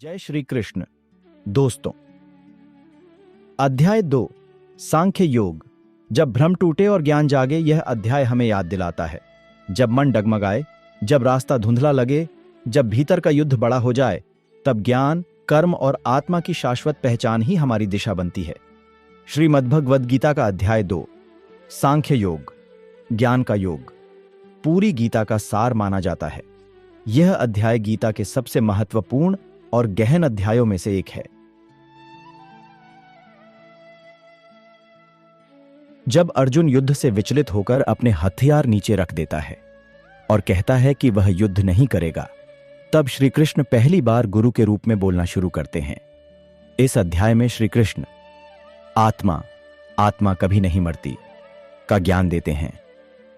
जय श्री कृष्ण। दोस्तों, अध्याय 2 सांख्य योग। जब भ्रम टूटे और ज्ञान जागे, यह अध्याय हमें याद दिलाता है जब मन डगमगाए, जब रास्ता धुंधला लगे, जब भीतर का युद्ध बड़ा हो जाए, तब ज्ञान, कर्म और आत्मा की शाश्वत पहचान ही हमारी दिशा बनती है। श्रीमद्भगवद गीता का अध्याय 2 सांख्य योग, ज्ञान का योग, पूरी गीता का सार माना जाता है। यह अध्याय गीता के सबसे महत्वपूर्ण और गहन अध्यायों में से एक है। जब अर्जुन युद्ध से विचलित होकर अपने हथियार नीचे रख देता है और कहता है कि वह युद्ध नहीं करेगा, तब श्री कृष्ण पहली बार गुरु के रूप में बोलना शुरू करते हैं। इस अध्याय में श्री कृष्ण आत्मा कभी नहीं मरती का ज्ञान देते हैं,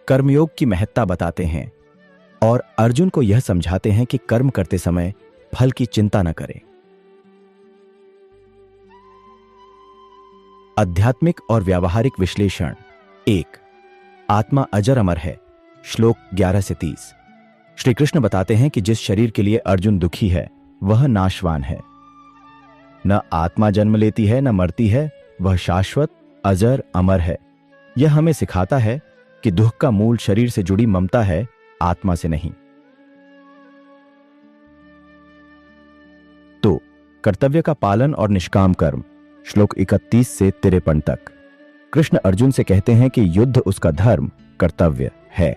कर्मयोग की महत्ता बताते हैं और अर्जुन को यह समझाते हैं कि कर्म करते समय फल की चिंता न करें। आध्यात्मिक और व्यावहारिक विश्लेषण। 1. आत्मा अजर अमर है। श्लोक 11 से 30। श्री कृष्ण बताते हैं कि जिस शरीर के लिए अर्जुन दुखी है वह नाशवान है। न आत्मा जन्म लेती है न मरती है, वह शाश्वत अजर अमर है। यह हमें सिखाता है कि दुख का मूल शरीर से जुड़ी ममता है, आत्मा से नहीं। तो कर्तव्य का पालन और निष्काम कर्म। श्लोक 31 से 53 तक कृष्ण अर्जुन से कहते हैं कि युद्ध उसका धर्म, कर्तव्य है।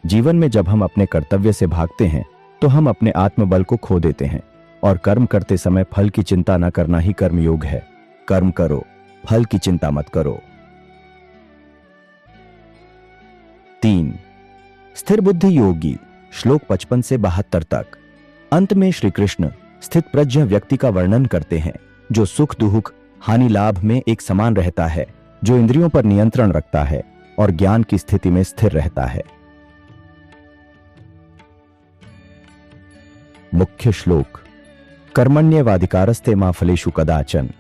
जीवन में जब हम अपने कर्तव्य से भागते हैं तो हम अपने आत्मबल को खो देते हैं और कर्म करते समय फल की चिंता न करना ही कर्मयोग है। कर्म करो, फल की चिंता मत करो। 3. स्थिर बुद्धि योगी। श्लोक 55 से 72 तक। अंत में श्री कृष्ण स्थित प्रज्ञ व्यक्ति का वर्णन करते हैं जो सुख दुख, हानि लाभ में एक समान रहता है, जो इंद्रियों पर नियंत्रण रखता है और ज्ञान की स्थिति में स्थिर रहता है। मुख्य श्लोक। कर्मण्येवाधिकारस्ते मा फलेषु कदाचन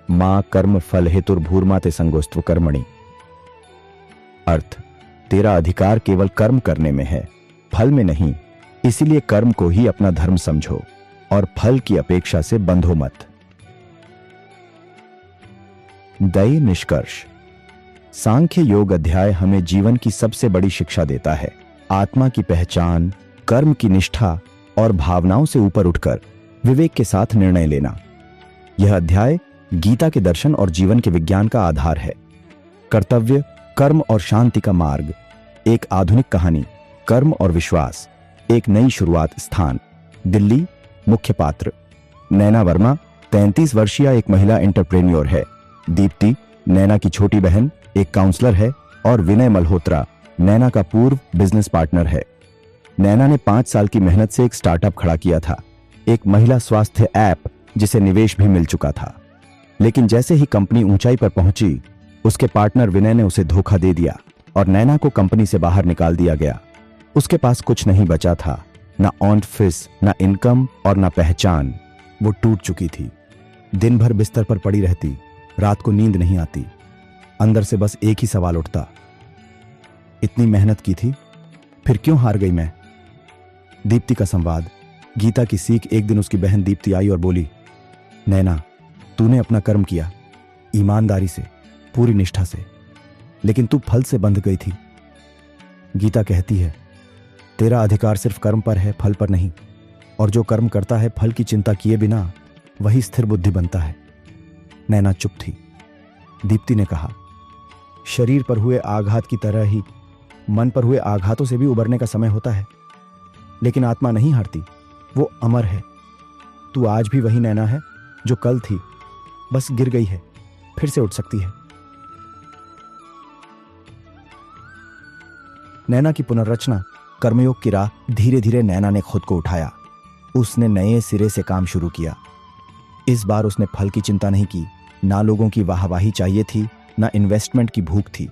मा कर्म फल हेतुर्भूर्माते संगोस्त्व कर्मणि। अर्थ, तेरा अधिकार केवल कर्म करने में है, फल में नहीं। इसीलिए कर्म को ही अपना धर्म समझो और फल की अपेक्षा से बंधो मत। दयी निष्कर्ष। सांख्य योग अध्याय हमें जीवन की सबसे बड़ी शिक्षा देता है। आत्मा की पहचान, कर्म की निष्ठा और भावनाओं से ऊपर उठकर विवेक के साथ निर्णय लेना। यह अध्याय गीता के दर्शन और जीवन के विज्ञान का आधार है। कर्तव्य, कर्म और शांति का मार्ग। एक आधुनिक कहानी, कर्म और विश्वास। एक नई शुरुआत स्थान, दिल्ली। मुख्य पात्र नैना वर्मा 33 वर्षीय एक महिला एंटरप्रेन्योर है। दीप्ति नैना की छोटी बहन एक काउंसलर है और विनय मल्होत्रा नैना का पूर्व बिजनेस पार्टनर है। नैना ने 5 साल की मेहनत से एक स्टार्टअप खड़ा किया था, एक महिला स्वास्थ्य ऐप जिसे निवेश भी मिल चुका था। लेकिन जैसे ही कंपनी ऊंचाई पर पहुंची, उसके पार्टनर विनय ने उसे धोखा दे दिया और नैना को कंपनी से बाहर निकाल दिया गया। उसके पास कुछ नहीं बचा था, ना ऑफिस, ना इनकम और ना पहचान। वो टूट चुकी थी। दिन भर बिस्तर पर पड़ी रहती, रात को नींद नहीं आती। अंदर से बस एक ही सवाल उठता, इतनी मेहनत की थी, फिर क्यों हार गई मैं। दीप्ति का संवाद। गीता की सीख। एक दिन उसकी बहन दीप्ति आई और बोली, नैना, तूने अपना कर्म किया, ईमानदारी से, पूरी निष्ठा से, लेकिन तू फल से बंध गई थी। गीता कहती है, तेरा अधिकार सिर्फ कर्म पर है, फल पर नहीं। और जो कर्म करता है फल की चिंता किए बिना, वही स्थिर बुद्धि बनता है। नैना चुप थी। दीप्ति ने कहा, शरीर पर हुए आघात की तरह ही मन पर हुए आघातों से भी उबरने का समय होता है, लेकिन आत्मा नहीं हारती, वो अमर है। तू आज भी वही नैना है जो कल थी, बस गिर गई है, फिर से उठ सकती है। नैना की पुनर्रचना, कर्मयोग की राह। धीरे धीरे नैना ने खुद को उठाया। उसने नए सिरे से काम शुरू किया। इस बार उसने फल की चिंता नहीं की, ना लोगों की वाहवाही चाहिए थी, ना इन्वेस्टमेंट की भूख थी।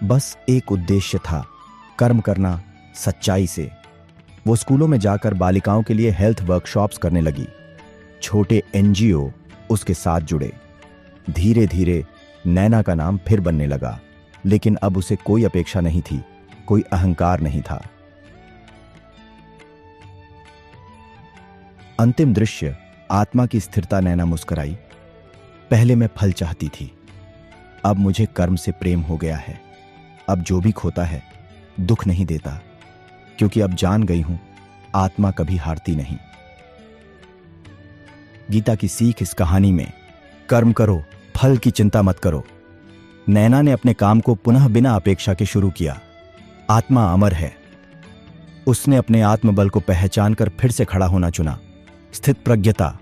बस एक उद्देश्य था, कर्म करना सच्चाई से। वो स्कूलों में जाकर बालिकाओं के लिए हेल्थ वर्कशॉप्स करने लगी। छोटे एनजीओ उसके साथ जुड़े। धीरे धीरे नैना का नाम फिर बनने लगा, लेकिन अब उसे कोई अपेक्षा नहीं थी, कोई अहंकार नहीं था। अंतिम दृश्य आत्मा की स्थिरता। नैना मुस्कुराई। पहले मैं फल चाहती थी, अब मुझे कर्म से प्रेम हो गया है। अब जो भी खोता है दुख नहीं देता, क्योंकि अब जान गई हूं आत्मा कभी हारती नहीं। गीता की सीख इस कहानी में, कर्म करो, फल की चिंता मत करो। नैना ने अपने काम को पुनः बिना अपेक्षा के शुरू किया। आत्मा अमर है। उसने अपने आत्मबल को पहचान कर फिर से खड़ा होना चुना। स्थित प्रज्ञता।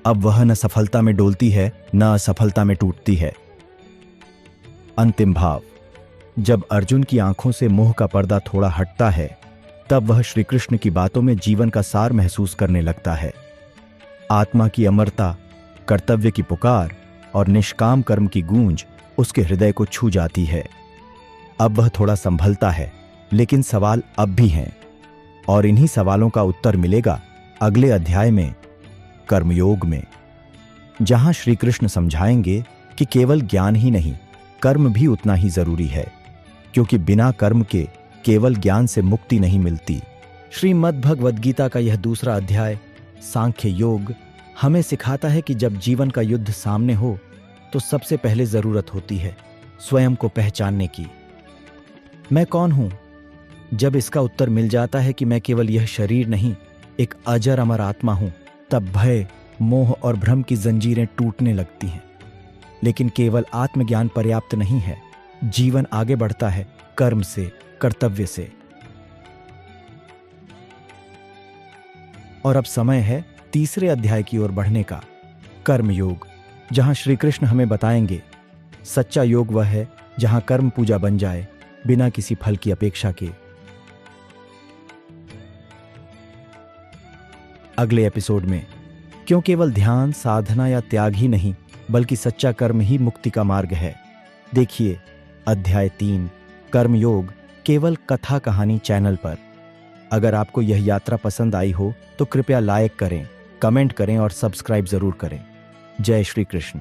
अब वह न सफलता में डोलती है न असफलता में टूटती है। अंतिम भाव। जब अर्जुन की आंखों से मोह का पर्दा थोड़ा हटता है, तब वह श्री कृष्ण की बातों में जीवन का सार महसूस करने लगता है। आत्मा की अमरता, कर्तव्य की पुकार और निष्काम कर्म की गूंज उसके हृदय को छू जाती है। अब वह थोड़ा संभलता है, लेकिन सवाल अब भी हैं, और इन्हीं सवालों का उत्तर मिलेगा अगले अध्याय में, कर्मयोग में, जहां श्री कृष्ण समझाएंगे कि केवल ज्ञान ही नहीं, कर्म भी उतना ही जरूरी है, क्योंकि बिना कर्म के केवल ज्ञान से मुक्ति नहीं मिलती। श्रीमद् भगवद गीता का यह दूसरा अध्याय, सांख्य योग, हमें सिखाता है कि जब जीवन का युद्ध सामने हो तो सबसे पहले जरूरत होती है स्वयं को पहचानने की। मैं कौन हूं? जब इसका उत्तर मिल जाता है कि मैं केवल यह शरीर नहीं, एक अजर अमर आत्मा हूं, तब भय, मोह और भ्रम की जंजीरें टूटने लगती हैं। लेकिन केवल आत्मज्ञान पर्याप्त नहीं है। जीवन आगे बढ़ता है कर्म से, कर्तव्य से। और अब समय है तीसरे अध्याय की ओर बढ़ने का, कर्म योग, जहां श्री कृष्ण हमें बताएंगे सच्चा योग वह है जहां कर्म पूजा बन जाए बिना किसी फल की अपेक्षा के। अगले एपिसोड में, क्यों केवल ध्यान, साधना या त्याग ही नहीं, बल्कि सच्चा कर्म ही मुक्ति का मार्ग है। देखिए अध्याय 3, कर्मयोग, केवल कथा कहानी चैनल पर। अगर आपको यह यात्रा पसंद आई हो तो कृपया लाइक करें, कमेंट करें और सब्सक्राइब जरूर करें। जय श्री कृष्ण।